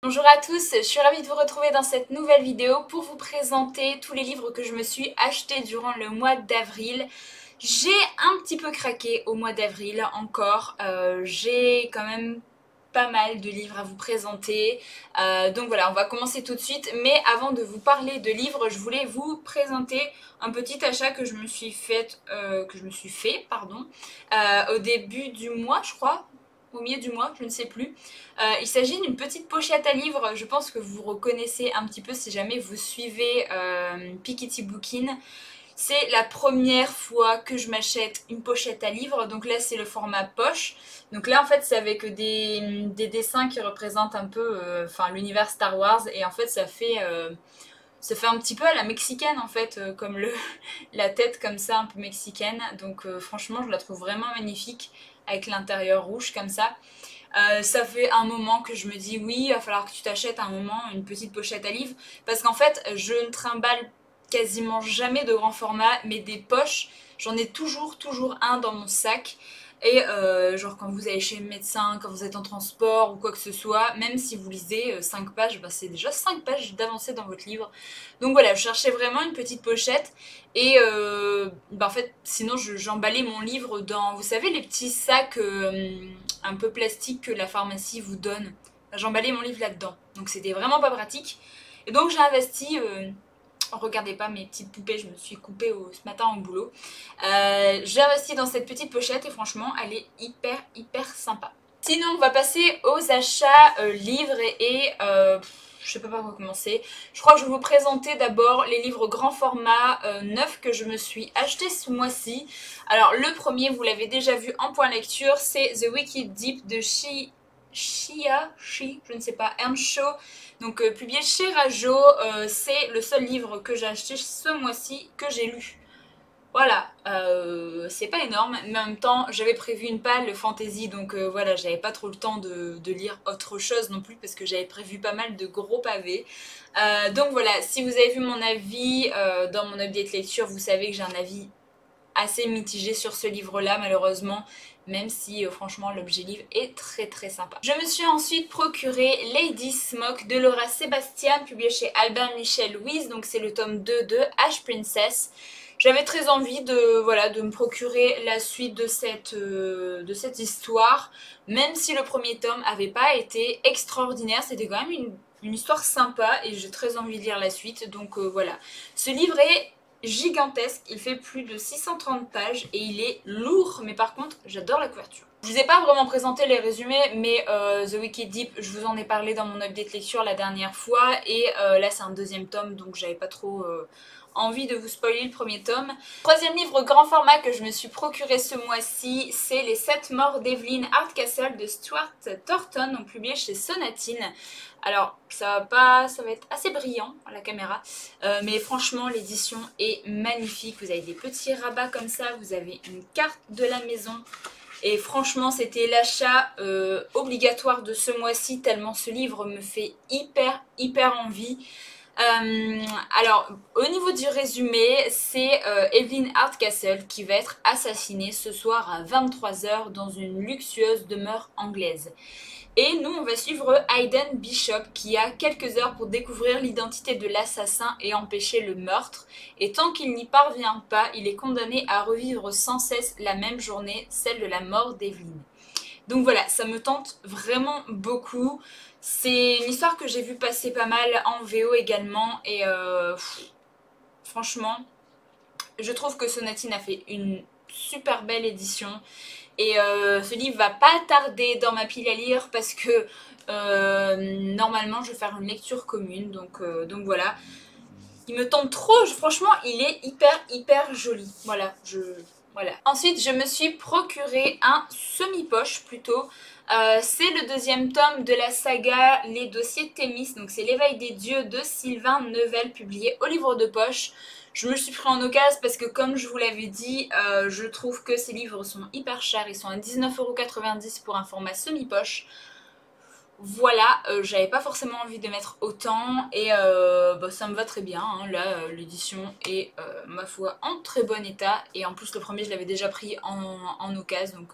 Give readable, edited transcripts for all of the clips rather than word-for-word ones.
Bonjour à tous, je suis ravie de vous retrouver dans cette nouvelle vidéo pour vous présenter tous les livres que je me suis achetés durant le mois d'avril. J'ai un petit peu craqué au mois d'avril encore, j'ai quand même pas mal de livres à vous présenter. Donc voilà, on va commencer tout de suite, mais avant de vous parler de livres, je voulais vous présenter un petit achat que je me suis fait, au début du mois, je crois, au milieu du mois, je ne sais plus. Il s'agit d'une petite pochette à livres, je pense que vous reconnaissez un petit peu si jamais vous suivez Piketty Bookin. C'est la première fois que je m'achète une pochette à livres, donc là c'est le format poche. Donc là en fait c'est avec des dessins qui représentent un peu l'univers Star Wars, et en fait ça fait un petit peu à la mexicaine en fait, comme la tête comme ça un peu mexicaine. Donc franchement je la trouve vraiment magnifique avec l'intérieur rouge comme ça. Ça fait un moment que je me dis oui, il va falloir que tu t'achètes un moment une petite pochette à livres, parce qu'en fait je ne trimballe quasiment jamais de grand format, mais des poches, j'en ai toujours un dans mon sac. Et genre quand vous allez chez le médecin, quand vous êtes en transport ou quoi que ce soit, même si vous lisez 5 pages, bah c'est déjà 5 pages d'avancée dans votre livre. Donc voilà, je cherchais vraiment une petite pochette. Et en fait, sinon j'emballais mon livre dans, vous savez, les petits sacs un peu plastiques que la pharmacie vous donne. J'emballais mon livre là-dedans. Donc c'était vraiment pas pratique. Et donc j'ai investi... regardez pas mes petites poupées, je me suis coupée ce matin au boulot. J'ai investi dans cette petite pochette et franchement, elle est hyper sympa. Sinon, on va passer aux achats livres et je sais pas par quoi commencer. Je crois que je vais vous présenter d'abord les livres grand format neufs que je me suis achetés ce mois-ci. Alors, le premier, vous l'avez déjà vu en point lecture, c'est The Wicked Deep de je ne sais pas, Earnshaw, donc publié chez Rajo. C'est le seul livre que j'ai acheté ce mois-ci que j'ai lu. Voilà, c'est pas énorme, mais en même temps j'avais prévu une palle fantasy, donc voilà, j'avais pas trop le temps de lire autre chose non plus parce que j'avais prévu pas mal de gros pavés. Donc voilà, si vous avez vu mon avis dans mon update lecture, vous savez que j'ai un avis assez mitigé sur ce livre-là malheureusement, même si franchement l'objet livre est très sympa. Je me suis ensuite procuré Lady Smoke de Laura Sebastian, publié chez Albin Michel Louise, donc c'est le tome 2 de Ash Princess. J'avais très envie de me procurer la suite de cette histoire, même si le premier tome avait pas été extraordinaire, c'était quand même une histoire sympa et j'ai très envie de lire la suite, donc voilà. Ce livre est gigantesque, il fait plus de 630 pages et il est lourd, mais par contre j'adore la couverture. Je vous ai pas vraiment présenté les résumés, mais The Wicked Deep, je vous en ai parlé dans mon update lecture la dernière fois, et là c'est un deuxième tome, donc j'avais pas trop envie de vous spoiler le premier tome. Troisième livre grand format que je me suis procuré ce mois-ci, c'est Les 7 morts d'Evelyn Hardcastle de Stuart Thornton, donc publié chez Sonatine. Alors ça va être assez brillant à la caméra, mais franchement l'édition est magnifique. Vous avez des petits rabats comme ça, vous avez une carte de la maison. Et franchement, c'était l'achat obligatoire de ce mois-ci, tellement ce livre me fait hyper envie. Alors, au niveau du résumé, c'est Evelyn Hardcastle qui va être assassinée ce soir à 23h dans une luxueuse demeure anglaise. Et nous, on va suivre Hayden Bishop qui a quelques heures pour découvrir l'identité de l'assassin et empêcher le meurtre. Et tant qu'il n'y parvient pas, il est condamné à revivre sans cesse la même journée, celle de la mort d'Evelyn. Donc voilà, ça me tente vraiment beaucoup. C'est une histoire que j'ai vu passer pas mal en VO également. Et franchement, je trouve que Sonatine a fait une super belle édition. Et ce livre va pas tarder dans ma pile à lire parce que normalement je vais faire une lecture commune. Donc voilà. Il me tente trop, franchement il est hyper joli. Voilà, voilà. Ensuite je me suis procuré un semi-poche plutôt. C'est le deuxième tome de la saga Les dossiers de Thémis. Donc c'est L'éveil des dieux de Sylvain Neuvel, publié au livre de poche. Je me le suis pris en occasion parce que comme je vous l'avais dit, je trouve que ces livres sont hyper chers. Ils sont à 19,90 € pour un format semi-poche. Voilà, j'avais pas forcément envie de mettre autant et ça me va très bien. Hein. Là, l'édition est, ma foi, en très bon état. Et en plus, le premier, je l'avais déjà pris en occasion.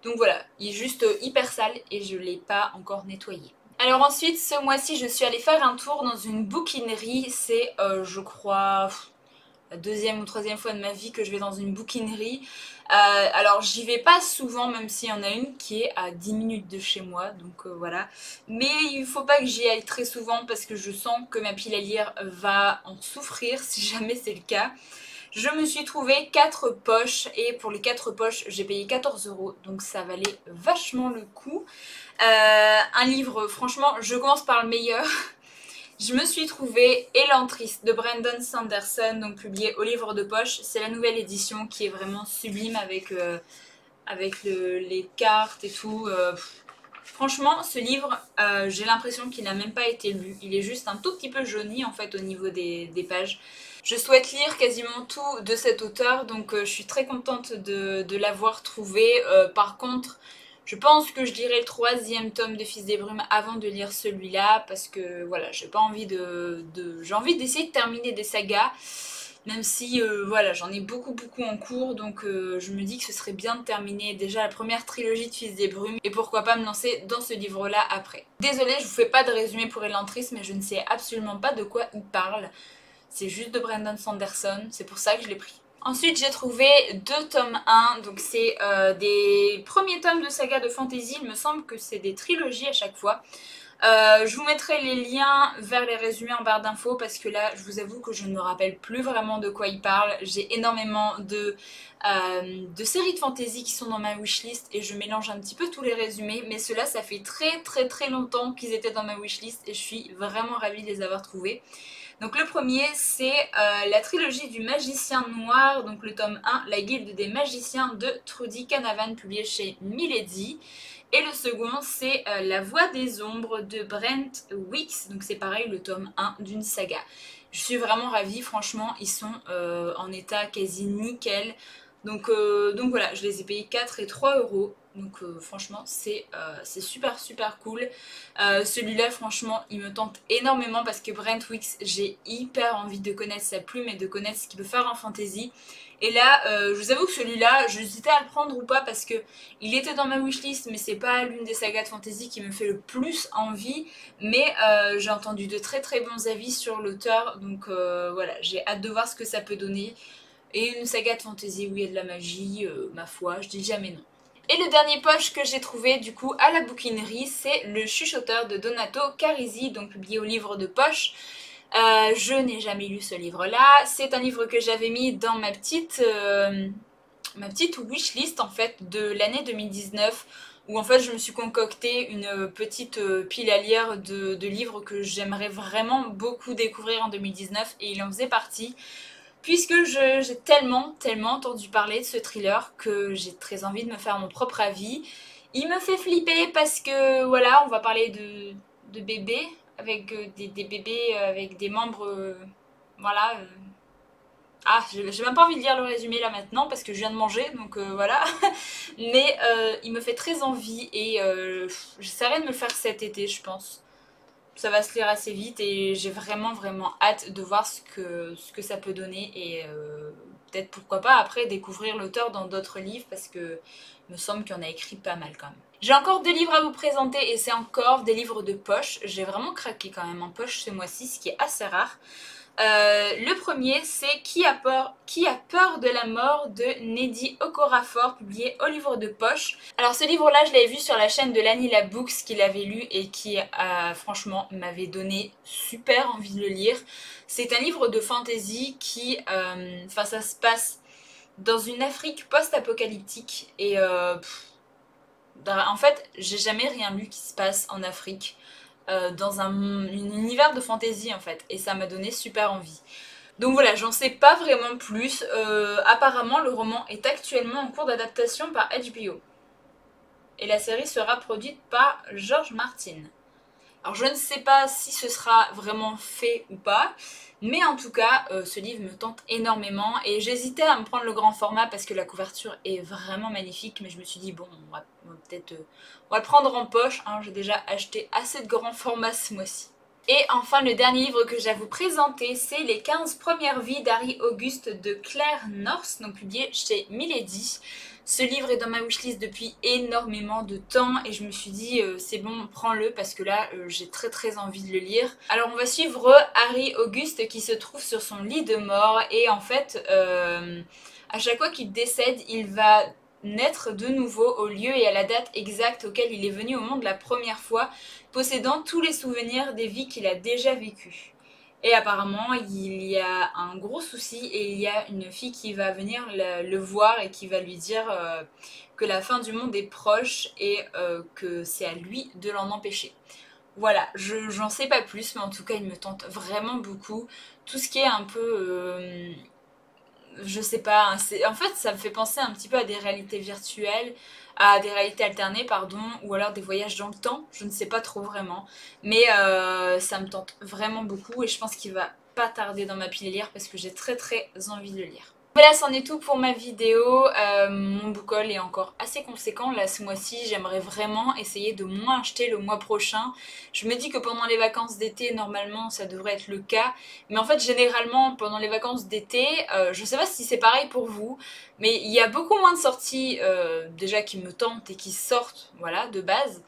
Donc voilà, il est juste hyper sale et je l'ai pas encore nettoyé. Alors ensuite, ce mois-ci, je suis allée faire un tour dans une bouquinerie. C'est, je crois, la deuxième ou troisième fois de ma vie que je vais dans une bouquinerie. Alors j'y vais pas souvent, même s'il y en a une qui est à 10 minutes de chez moi, donc voilà. Mais il faut pas que j'y aille très souvent parce que je sens que ma pile à lire va en souffrir si jamais c'est le cas. Je me suis trouvé 4 poches et pour les 4 poches j'ai payé 14 €, donc ça valait vachement le coup. Un livre, franchement, je commence par le meilleur. Je me suis trouvé Elantris de Brandon Sanderson, donc publié au livre de poche. C'est la nouvelle édition qui est vraiment sublime avec les cartes et tout. Franchement, ce livre, j'ai l'impression qu'il n'a même pas été lu. Il est juste un tout petit peu jauni en fait au niveau des pages. Je souhaite lire quasiment tout de cet auteur, donc je suis très contente de l'avoir trouvé. Par contre, je pense que je lirai le 3e tome de Fils des Brumes avant de lire celui-là, parce que voilà, j'ai pas envie j'ai envie d'essayer de terminer des sagas, même si voilà, j'en ai beaucoup en cours, donc je me dis que ce serait bien de terminer déjà la première trilogie de Fils des Brumes, et pourquoi pas me lancer dans ce livre-là après. Désolée, je vous fais pas de résumé pour Elantris, mais je ne sais absolument pas de quoi il parle. C'est juste de Brandon Sanderson, c'est pour ça que je l'ai pris. Ensuite, j'ai trouvé 2 tomes 1, donc c'est des premiers tomes de saga de fantasy, il me semble que c'est des trilogies à chaque fois. Je vous mettrai les liens vers les résumés en barre d'infos parce que là, je vous avoue que je ne me rappelle plus vraiment de quoi il parle. J'ai énormément de séries de fantasy qui sont dans ma wishlist et je mélange un petit peu tous les résumés, mais ceux-là, ça fait très longtemps qu'ils étaient dans ma wishlist et je suis vraiment ravie de les avoir trouvés. Donc le premier, c'est la trilogie du magicien noir, donc le tome 1, La guilde des magiciens de Trudy Canavan, publié chez Milady. Et le second, c'est La voix des ombres de Brent Weeks, donc c'est pareil, le tome 1 d'une saga. Je suis vraiment ravie, franchement, ils sont en état quasi nickel. Donc voilà, je les ai payés 4 et 3 €. Donc franchement, c'est super cool. Celui-là, franchement, il me tente énormément parce que Brent Weeks, j'ai hyper envie de connaître sa plume et de connaître ce qu'il peut faire en fantasy. Et là, je vous avoue que celui-là, j'hésitais à le prendre ou pas parce que il était dans ma wishlist, mais c'est pas l'une des sagas de fantasy qui me fait le plus envie. Mais j'ai entendu de très bons avis sur l'auteur, donc voilà, j'ai hâte de voir ce que ça peut donner. Et une saga de fantasy où il y a de la magie, ma foi, je dis jamais non. Et le dernier poche que j'ai trouvé du coup à la bouquinerie, c'est Le chuchoteur de Donato Carisi, donc publié au livre de poche. Je n'ai jamais lu ce livre-là. C'est un livre que j'avais mis dans ma petite wishlist en fait de l'année 2019 où en fait je me suis concocté une petite pile à lire de livres que j'aimerais vraiment beaucoup découvrir en 2019 et il en faisait partie. Puisque j'ai tellement entendu parler de ce thriller que j'ai très envie de me faire mon propre avis. Il me fait flipper parce que voilà, on va parler de bébés, avec des bébés avec des membres, voilà. Ah, j'ai même pas envie de lire le résumé là maintenant parce que je viens de manger, donc voilà. Mais il me fait très envie et j'essaierai de me le faire cet été, je pense. Ça va se lire assez vite et j'ai vraiment hâte de voir ce que ça peut donner et peut-être pourquoi pas après découvrir l'auteur dans d'autres livres parce que il me semble qu'il y en a écrit pas mal quand même. J'ai encore 2 livres à vous présenter et c'est encore des livres de poche. J'ai vraiment craqué quand même en poche ce mois-ci, ce qui est assez rare. Le premier, c'est Qui a peur de la mort de Nnedi Okorafor, publié au livre de poche. Alors ce livre-là, je l'avais vu sur la chaîne de Lanila Books, qui l'avait lu et qui, franchement, m'avait donné super envie de le lire. C'est un livre de fantasy qui, ça se passe dans une Afrique post-apocalyptique et en fait, j'ai jamais rien lu qui se passe en Afrique. Dans un univers de fantasy en fait et ça m'a donné super envie. Donc voilà, j'en sais pas vraiment plus. Apparemment le roman est actuellement en cours d'adaptation par HBO. Et la série sera produite par George Martin. Alors je ne sais pas si ce sera vraiment fait ou pas, mais en tout cas ce livre me tente énormément et j'hésitais à me prendre le grand format parce que la couverture est vraiment magnifique, mais je me suis dit bon on va peut-être on va le prendre en poche, hein. J'ai déjà acheté assez de grand format ce mois-ci. Et enfin, le dernier livre que j'ai à vous présenter, c'est Les 15 premières vies d'Harry Auguste de Claire North, donc publié chez Milady. Ce livre est dans ma wishlist depuis énormément de temps et je me suis dit c'est bon, prends-le parce que là j'ai très envie de le lire. Alors on va suivre Harry Auguste qui se trouve sur son lit de mort et en fait à chaque fois qu'il décède, il va naître de nouveau au lieu et à la date exacte auquel il est venu au monde la première fois, possédant tous les souvenirs des vies qu'il a déjà vécues. Et apparemment, il y a un gros souci et il y a une fille qui va venir le voir et qui va lui dire que la fin du monde est proche et que c'est à lui de l'en empêcher. Voilà, j'en sais pas plus, mais en tout cas, il me tente vraiment beaucoup. Tout ce qui est un peu... je sais pas, en fait ça me fait penser un petit peu à des réalités virtuelles, à des réalités alternées, pardon, ou alors des voyages dans le temps, je ne sais pas trop vraiment. Mais ça me tente vraiment beaucoup et je pense qu'il va pas tarder dans ma pile à lire parce que j'ai très envie de le lire. Voilà, c'en est tout pour ma vidéo. Mon book haul est encore assez conséquent là ce mois-ci. J'aimerais vraiment essayer de moins acheter le mois prochain. Je me dis que pendant les vacances d'été, normalement, ça devrait être le cas. Mais en fait, généralement, pendant les vacances d'été, je sais pas si c'est pareil pour vous, mais il y a beaucoup moins de sorties déjà qui me tentent et qui sortent, voilà, de base.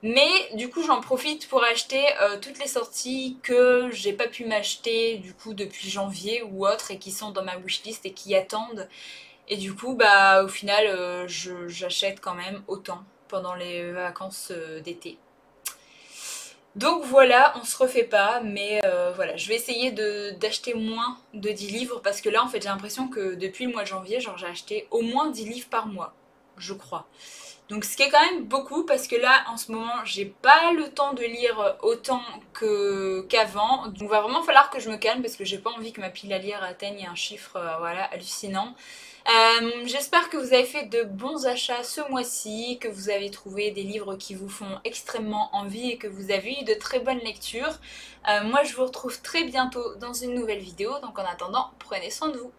Mais du coup j'en profite pour acheter toutes les sorties que j'ai pas pu m'acheter du coup depuis janvier ou autre et qui sont dans ma wishlist et qui attendent. Et du coup bah au final j'achète quand même autant pendant les vacances d'été. Donc voilà, on se refait pas, mais voilà, je vais essayer d'acheter moins de 10 livres parce que là en fait j'ai l'impression que depuis le mois de janvier, genre j'ai acheté au moins 10 livres par mois, je crois. Donc ce qui est quand même beaucoup parce que là en ce moment j'ai pas le temps de lire autant qu'avant. Donc il va vraiment falloir que je me calme parce que j'ai pas envie que ma pile à lire atteigne un chiffre voilà, hallucinant. J'espère que vous avez fait de bons achats ce mois-ci, que vous avez trouvé des livres qui vous font extrêmement envie et que vous avez eu de très bonnes lectures. Moi je vous retrouve très bientôt dans une nouvelle vidéo, donc en attendant prenez soin de vous.